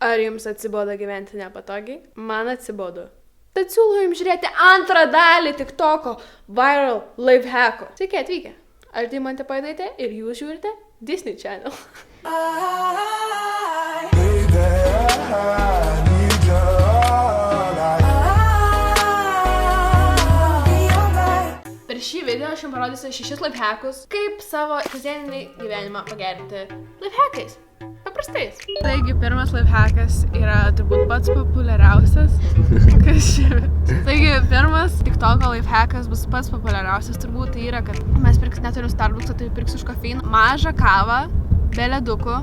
Ar jums atsibodo gyventi nepatogiai? Man atsibodo. Tad siūlau jums žiūrėti antrą dalį TikToko Viral Lifehacko. Sveiki atvykę. Aš Deimantė Paidaitė ir jūs žiūrite Disney Channel. Per šį video aš jums parodysiu 6 lifehackus, kaip savo kasdieninį gyvenimą pagerinti lifehackais. Paprastais. Taigi, pirmas lifehackas yra turbūt pats populiariausias. Taigi, pirmas TikToko lifehackas bus pats populiariausias turbūt. Tai yra, kad mes neturim Starbucks'o, tai pirksiu iš kofeino. Mažą kavą, be ledukų.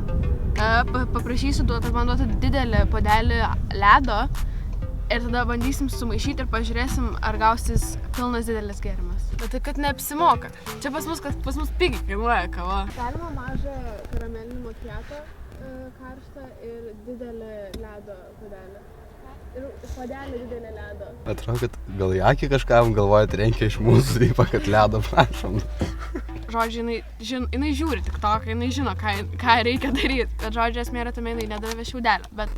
Paprašysiu, kad man duotų didelį puodelį ledo. Ir tada bandysim sumaišyti ir pažiūrėsim, ar gausis pilnas didelis gėrimas. Bet tai, kad neapsimoka. Čia pas mus pigiai kainuoja kava. Galima mažą karamelinį makiatą karštą ir didelį ledo puodelį. Ir puodelį didelį ledo. Atrodo, kad gal į akį kažkam galvojat renkia iš mūsų, taip kad ledo prašom. Žodžiu, jinai žiūri TikToką, jinai žino, ką reikia daryti. Bet žodžiu, esmė yra tame, jinai nedavė šiaudelio. Bet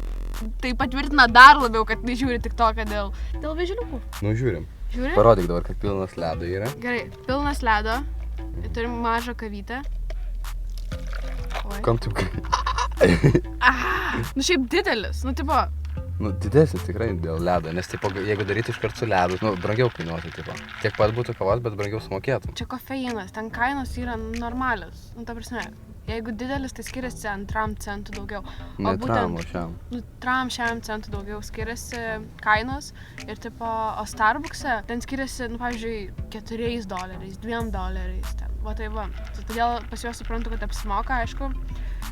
tai patvirtina dar labiau, kad jinai žiūri TikToką dėl vėželiukų. Nu, žiūrim. Žiūri? Parodyk dabar, kad pilnas ledo yra. Gerai, pilnas ledo. Turim mažą kavytę. Kam taip kai? Nu šiaip didelis, nu tipo. Nu, didesnis tikrai dėl ledo, nes tipo, jeigu daryti iškart su ledu, nu, brangiau kainuotų, tipo. Tiek pat būtų kavos, bet brangiau sumokėtum. Čia kofeinas, ten kainos yra normalios. Nu, ta prasme, jeigu didelis, tai skiriasi 2 centų daugiau. Ne tram, o šiam. Nu, 3 centų daugiau skiriasi kainos. Ir tipo, o Starbucks'e ten skiriasi, nu, pavyzdžiui, $4, $2 ten. Va tai va. Todėl pas juos suprantu, kad apsimoka, aišku.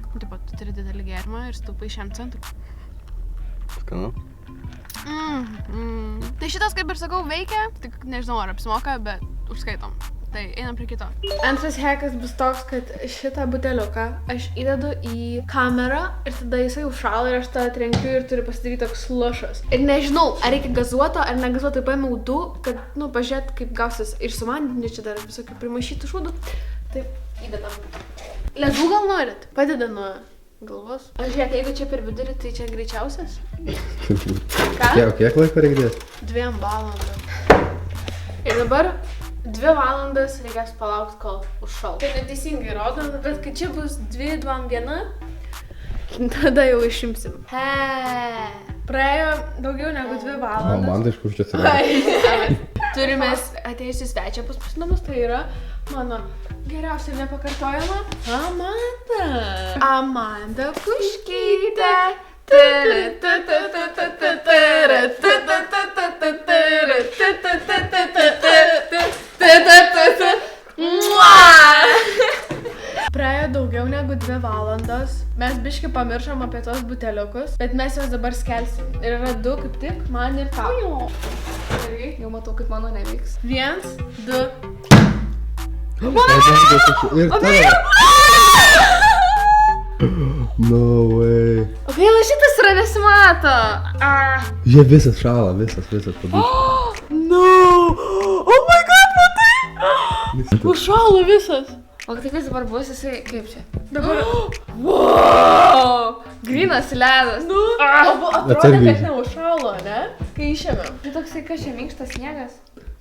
Nu, tipo, tu turi didelį gėrimą ir staupai 100 centų. Skanu? Tai šitas, kaip ir sakau, veikia. Tik nežinau, ar apsimoka, bet užskaitom. Tai einam prie kito. Antras hackas bus toks, kad šitą buteliuką aš įdedu į kamerą ir tada jisai užšąla ir aš tą trenkiu ir turi pasidaryti toks slušas. Ir nežinau, ar reikia gazuoto ar negazuoto, tai paėmiau 2, kad, nu, pažiūrėt, kaip gausis ir su vandeniu čia dar visokių primaišytų šūdų. Taip, įdedam. Ledų gal norit? Padeda nuo galvos. O žiūrėk, jeigu čia per vidurį, tai čia greičiausias. Ką? Kiek laiko reikės? 2 valandom. Ir dabar 2 valandas reikės palaukti, kol užšal. Tai neteisingai rodo, bet kai čia bus 2, 2, 1, tada jau išimsim. Praėjo daugiau negu 2 valandas. Man tai iš kur čia atsirado? Turime atėjusi svečią pas namus, tai yra mano geriausia ir nepakartojama Amanda Puškytė. Praėjo daugiau negu 2 valandos. Mes biškai pamiršom apie tos buteliukus, bet mes juos dabar skelsim. Ir yra 2 kaip tik, man ir tau. Gerai, jau matau, kaip mano neveiks. 1, 2. Ir tavo! No way. O gaila, šitas yra nesimato. Jie visas šala, visas padūs. No! Oh my god, matai! Užšalo visas. O tai kas dabar bus, jisai kaip čia? Dabar... Wow! Grynas ledas. Nu, atrodo, kad neužšalo, ne? Kai išėmėm. Tai toksai, kas čia minkštas sniegas?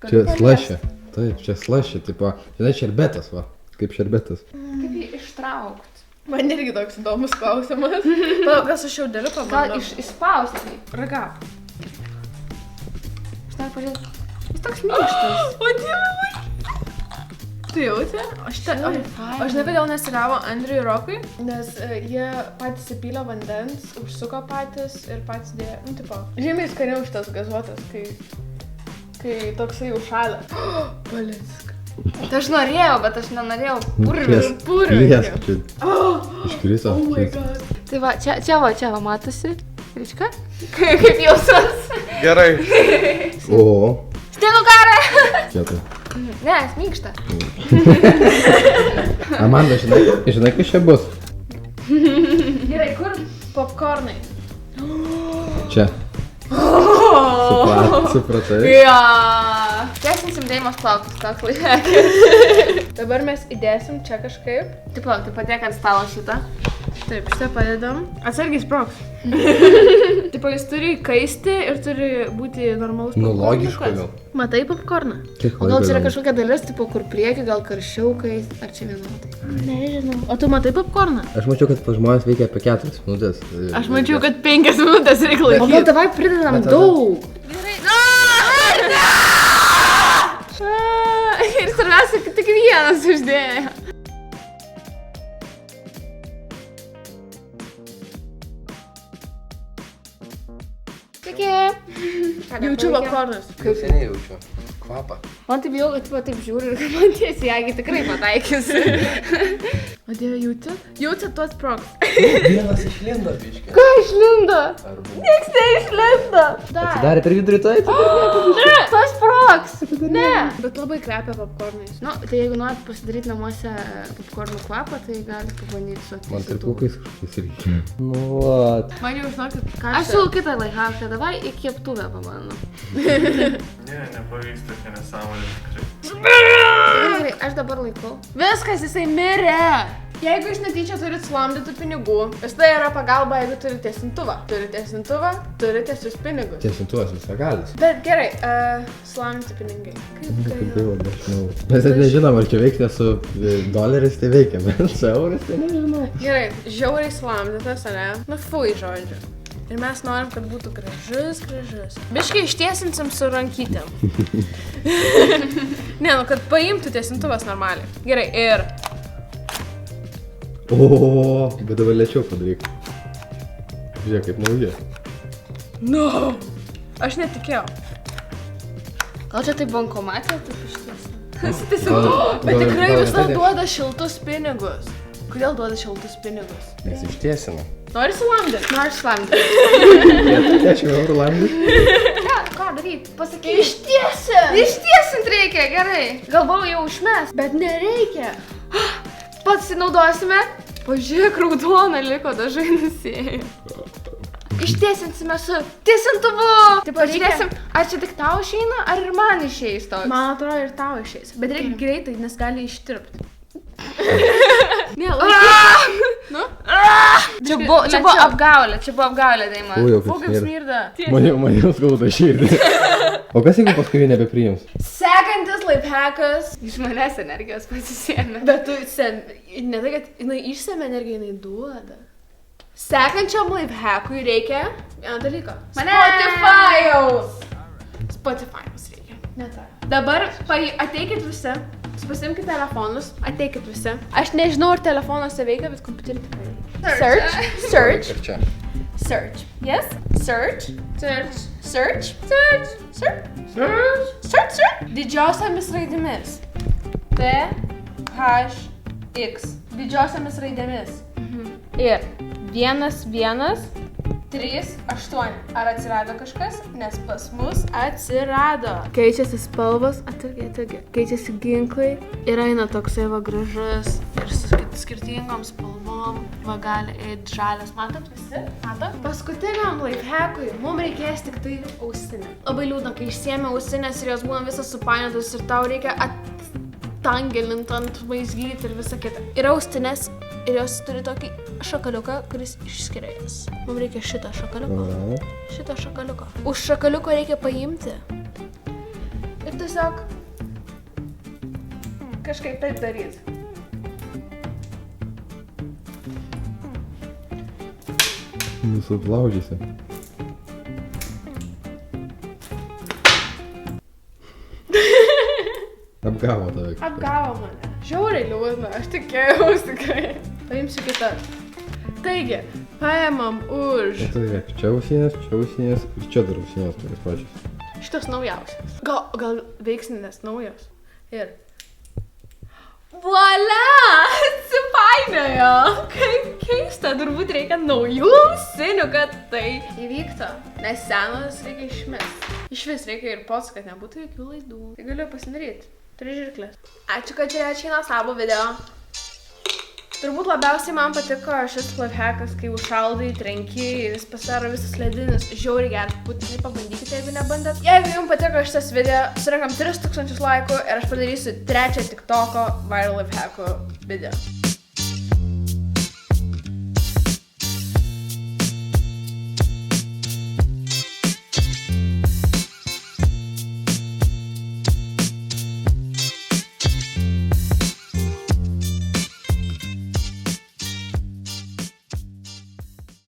Čia slašė. Taip, čia slašė, tipo, čia šerbetas, va. Kaip šerbetas. Kaip jį ištraukt? Man irgi toks įdomus klausimas. Palauk, kas su šiaudeliu pabandom? Gal išspausti? Ragauk. Aš noriu pažiūrėti. Jis toks minkštas. O dievai! Tu jauti? Aš žinai, kodėl nesigavo Andriui ir Rokui, nes jie patys įpylė vandens, užsuko patys ir patys dėjo, nu, tipo, žymiai skaniau šitas gazuotas, kai toksai užšalė. Palisk. Tai aš norėjau, bet aš nenorėjau Purvį. Iškrito. Oh my god. Tai va, čia va, matosi. Rička? Kaip jausmas? Gerai. O. Sniego karą! Kietai. Ne, jis minkšta. Amanda, žinai, kas čia bus? Gerai, kur popkornai? Čia. Supratai? Ja. Tiesinsim Deimos plaukus, toks lifehackas. Dabar mes įdėsim čia kažkaip. Taip, tai patiek ant stalo šitą. Taip, šitą padedam. Atsargiai sprogs. Tipo, jis turi kaisti ir turi būti normalus Nu, popkornukas. logiška gal. Matai popkorną? O gal čia yra kažkokia dalis, tipo, kur prieki, gal karščiau kaisti, ar čia vienodai? Nežinau. O tu matai popkorną? Aš mačiau, kad pas žmonės veikia apie 4 minutės. Aš mačiau, kad 5 minutės reikia O gal laikyti. davai pridedam Bet tada- daug? Ir svarbiausia, kad tik vienas uždėjo. Sveiki. Jaučiu popkornus. Kaip seniai jaučiu. Kvapą. Man taip jau, kad tipo, taip žiūri ir kad man tiesiai, jeigu tikrai pataikys. O dieve, jauti? Jauti tuos sprogs. Vienas išlindo, biškė. Ką išlindo? Nieks neišlindo. Atsidarė per vidurį to Tas sprogs. Ne. Bet labai kvepia popkornais. Nu, tai jeigu norit pasidaryti namuose popkornų kvapą, tai galite pabandyti su Man aktyviu. tarpukais kažkokiais reikia. Nu, vat. Man jau žinokit, ką Aš siūlau kitą laihaką, davai į keptuvę pabandom. Ne, nepavyks tokia nesąmonė tikrai. Gerai, aš dabar laikau. Viskas, jisai mirė. Jeigu iš netyčia turit slamdytų pinigų, vis tai yra pagalba, jeigu turite tiesintuvą. Turite tiesintuvą, turite tiesius pinigus. Tiesintuvas visagalis. Bet gerai, slamdyti pinigai. Kaip gaila, nežinau. Mes net nežinom, ar čia veiks, nes su doleriais tai veikia, bet su eurais tai nežinau. Gerai, žiauriai slamdytas, ane? Nu, fui, žodžiu. Ir mes norim, kad būtų gražus. Biškai ištiesinsim su rankytėm. Ne, nu, kad paimtų tiesintuvas normaliai. Gerai, ir... O, bet dabar lėčiau padaryk. Žiūrėk, kaip nauja. No! Aš netikėjau. Gal čia taip bankomatė, taip ištiesi? Bet tikrai visą duoda šiltus pinigus. Kodėl duoda šiltus pinigus? Nes ištiesina. Nori sulamdyti? Noriu slamdyti. 10 eurų landus. Ką daryti? Pasakyk. Ištiesim! Ištiesint reikia, gerai. Galvojau jau užmes. Bet nereikia. Pats naudosime. Pažiūrėk, raudona liko, dažai nusėjo. Ištiesinsime su tiesintuvu. Taip, pažiūrėsim, ar čia tik tau išeina, ar ir man išeis toks. Man atrodo ir tau išeis. Bet reikia greitai, nes gali ištirpti. Ne, Nu? Čia buvo apgaulė, Daima. O, jau Fū, kaip smirda. Man skauda širdį. O kas jeigu paskui jų nebepriims? Sekantis lifehackas. Iš manęs energijos pasisėmė. Bet tu ne tai, kad jinai išsėmė energiją, jinai duoda. Sekančiam lifehackui reikia vieną dalyką. Spotify'aus reikia. Ne tai. Dabar ateikit visi. Pasimkit telefonus, ateikit visi. Aš nežinau, ar telefonuose veikia, bet kompiuterį tikrai veikia. Search. Ir čia. Search. Yes? Search. Didžiosiamis raidėmis. T, H, X. Didžiosiamis raidėmis. Ir 1, 1, 3, 8. Ar atsirado kažkas? Nes pas mus atsirado. Keičiasi spalvos, atsargiai. Keičiasi ginklai. Ir eina toksai va gražus. Ir su skirtingom spalvom. Va gali eiti žalias. Matot visi? Matot? Paskutiniam lifehackui mums reikės tik tai ausinė. Labai liūdna, kai išsiėmė ausinės ir jos būna visas supainiotas ir tau reikia tangelint ant vaizgyti ir visa kita. Yra austinės ir jos turi tokį šakaliuką, kuris išskiria jas. Mums reikia šitą šakaliuką. Šitą šakaliuką. Už šakaliuko reikia paimti. Ir tiesiog kažkaip taip daryti. Jūsų laužysi. Apgavo tave. Apgavo mane. Žiauriai liūdna, aš tikėjausi tikrai. Paimsiu kitą. Taigi, paėmam už... Čia ausinės, ir čia dar ausinės tokios pačios. Šitas naujausias. Gal veiksninės naujos. Ir... Voila! Atsipainiojo! Kaip keista, turbūt reikia naujų ausinių, kad tai įvyktų. Nes senas reikia išmesti. Išvis reikia ir pats, kad nebūtų jokių laidų. Tai galiu pasidaryti. Turi žirklės. Ačiū, kad žiūrėjote šį nuostabų video. Turbūt labiausiai man patiko šis lifehackas, kai užšaldai, trenki ir jis pasidaro visas ledinis. Žiauriai geras, būtinai pabandykite, jeigu nebandėt. Jeigu jums patiko šitas video, surinkam 3000 laikų ir aš padarysiu 3 TikToko viral lifehackų video.